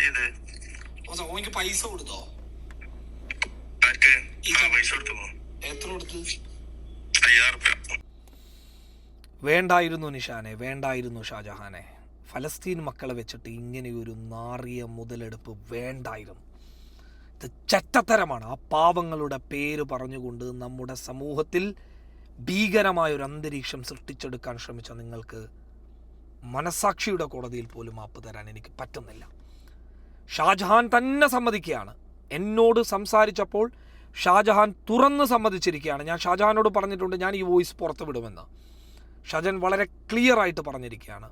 ചെയ്ത്? ഓനിക്ക് പൈസ കൊടുത്തോ? ആർക്ക്? പൈസ കൊടുത്തു. എത്ര കൊടുത്ത്? 5000 വേണ്ടായിരുന്നു നിഷാനെ, വേണ്ടായിരുന്നു ഷാജഹാനെ. ഫലസ്തീൻ മക്കളെ വെച്ചിട്ട് ഇങ്ങനെയൊരു നാറിയ മുതലെടുപ്പ് വേണ്ടായിരുന്നു. ഇത് ചെറ്റത്തരമാണ്. ആ പാവങ്ങളുടെ പേര് പറഞ്ഞുകൊണ്ട് നമ്മുടെ സമൂഹത്തിൽ ഭീകരമായൊരു അന്തരീക്ഷം സൃഷ്ടിച്ചെടുക്കാൻ ശ്രമിച്ച നിങ്ങൾക്ക് മനസാക്ഷിയുടെ കോടതിയിൽ പോലും മാപ്പ് തരാൻ എനിക്ക് പറ്റുന്നില്ല. ഷാജഹാൻ തന്നെ സമ്മതിക്കുകയാണ്. എന്നോട് സംസാരിച്ചപ്പോൾ ഷാജഹാൻ തുറന്ന് സമ്മതിച്ചിരിക്കുകയാണ്. ഞാൻ ഷാജഹാനോട് പറഞ്ഞിട്ടുണ്ട് ഞാൻ ഈ വോയിസ് പുറത്ത് വിടുമെന്ന്. ഷാജഹാൻ വളരെ ക്ലിയർ ആയിട്ട് പറഞ്ഞിരിക്കുകയാണ്,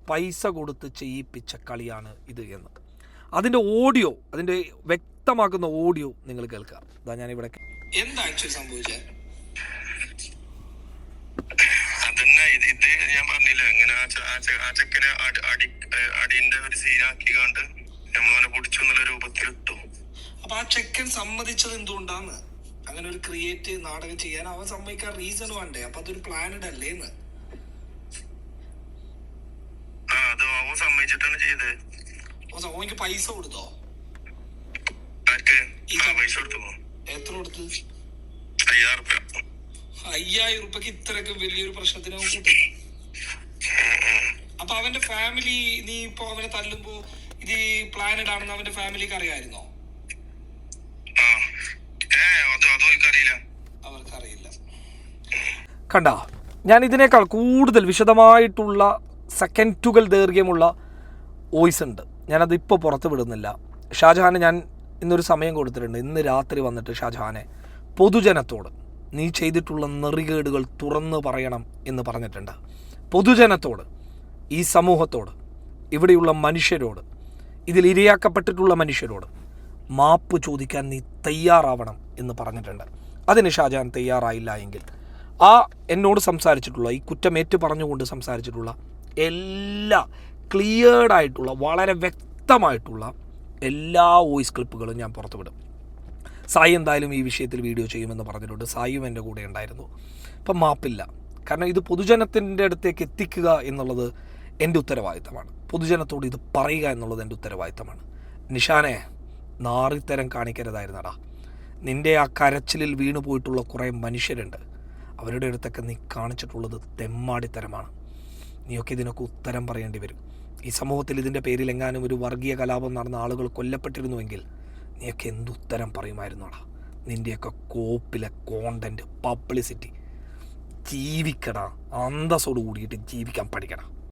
പൈസ കൊടുത്ത് ചെയ്യിപ്പിച്ച കളിയാണ് ഇത് എന്ന്. അതിൻ്റെ ഓഡിയോ, അതിൻ്റെ വ്യക്തമാക്കുന്ന ഓഡിയോ നിങ്ങൾ കേൾക്കുക. അതാ ഞാനിവിടെ എന്താ ആക്ച്വലി സംഭവിച്ചത്? അതന്നെ ഇത് ഞാൻ പറഞ്ഞില്ല, ഇങ്ങനെ ആ ചെക്കനെ അടിന്റെ ഒരു സീനാക്കി കണ്ട് നമ്മളവനെ പൊടിച്ചു എന്നുള്ള രൂപത്തിലിട്ടു. അപ്പൊ ആ ചെക്കൻ സമ്മതിച്ചത് എന്തുകൊണ്ടാന്ന്? അങ്ങനെ ഒരു ക്രിയേറ്റ് നാടകം ചെയ്യാൻ അവൻ സമ്മതിക്കാൻ റീസൺ വേണ്ടേ? അപ്പൊ അതൊരു പ്ലാനഡ് അല്ലേന്ന്? അത് അവൻ സമ്മതിച്ചിട്ടാണ് ചെയ്തത്. ഓനിക്ക് പൈസ കൊടുത്തോ? ആർക്ക്? പൈസ കൊടുത്തു. എത്ര കൊടുത്ത്? 5000 5000 ഇത്രയൊക്കെ വലിയൊരു പ്രശ്നത്തിന് കൂട്ടി. അപ്പൊ അവന്റെ ഫാമിലി, നീ ഇപ്പൊ അവനെ തല്ലുമ്പോ ഇത് പ്ലാനഡ് ആണെന്ന് അവന്റെ ഫാമിലിക്ക് അറിയാമായിരുന്നോ? അവർക്കറിയില്ല. കണ്ട, ഞാൻ ഇതിനേക്കാൾ കൂടുതൽ വിശദമായിട്ടുള്ള സെക്കൻഡുകൾ ദൈർഘ്യമുള്ള വോയിസ് ഉണ്ട്. ഞാനത് ഇപ്പോൾ പുറത്ത് വിടുന്നില്ല. ഷാജഹാന് ഞാൻ ഇന്നൊരു സമയം കൊടുത്തിട്ടുണ്ട്. ഇന്ന് രാത്രി വന്നിട്ട് ഷാജഹാനെ പൊതുജനത്തോട് നീ ചെയ്തിട്ടുള്ള നെറികേടുകൾ തുറന്ന് പറയണം എന്ന് പറഞ്ഞിട്ടുണ്ട്. പൊതുജനത്തോട്, ഈ സമൂഹത്തോട്, ഇവിടെയുള്ള മനുഷ്യരോട്, ഇതിൽ ഇരയാക്കപ്പെട്ടിട്ടുള്ള മനുഷ്യരോട് മാപ്പ് ചോദിക്കാൻ നീ തയ്യാറാവണം എന്ന് പറഞ്ഞിട്ടുണ്ട്. അതിന് ഷാജഹാൻ തയ്യാറായില്ല എങ്കിൽ ആ എന്നോട് സംസാരിച്ചിട്ടുള്ള, ഈ കുറ്റമേറ്റ് പറഞ്ഞുകൊണ്ട് സംസാരിച്ചിട്ടുള്ള എല്ലാ ക്ലിയർഡായിട്ടുള്ള, വളരെ വ്യക്തമായിട്ടുള്ള എല്ലാ വോയിസ് ക്ലിപ്പുകളും ഞാൻ പുറത്തുവിടും. സായി എന്തായാലും ഈ വിഷയത്തിൽ വീഡിയോ ചെയ്യുമെന്ന് പറഞ്ഞിട്ടുണ്ട്. സായിയും എൻ്റെ കൂടെ ഉണ്ടായിരുന്നു. അപ്പം മാപ്പില്ല. കാരണം ഇത് പൊതുജനത്തിൻ്റെ അടുത്തേക്ക് എത്തിക്കുക എന്നുള്ളത് എൻ്റെ ഉത്തരവാദിത്തമാണ്. പൊതുജനത്തോട് ഇത് പറയുക എന്നുള്ളത് എൻ്റെ ഉത്തരവാദിത്തമാണ്. നിഷാനെ, നാറിത്തരം കാണിക്കരുതായിരുന്നടാ. നിൻ്റെ ആ കരച്ചിലിൽ വീണു പോയിട്ടുള്ള കുറേ മനുഷ്യരുണ്ട്. അവരുടെ അടുത്തൊക്കെ നീ കാണിച്ചിട്ടുള്ളത് തെമ്മാടിത്തരമാണ്. നീയൊക്കെ ഇതിനൊക്കെ ഉത്തരം പറയേണ്ടി വരും. ഈ സമൂഹത്തിൽ ഇതിൻ്റെ പേരിൽ എങ്ങാനും ഒരു വർഗീയ കലാപം നടന്ന ആളുകൾ കൊല്ലപ്പെട്ടിരുന്നുവെങ്കിൽ നീയൊക്കെ എന്തുത്തരം പറയുമായിരുന്നോടാ? നിൻ്റെയൊക്കെ കോപ്പിലെ കോണ്ടൻറ്റ്, പബ്ലിസിറ്റി. ജീവിക്കടാ, അന്തസ്സോട് കൂടിയിട്ട് ജീവിക്കാൻ പഠിക്കടാ.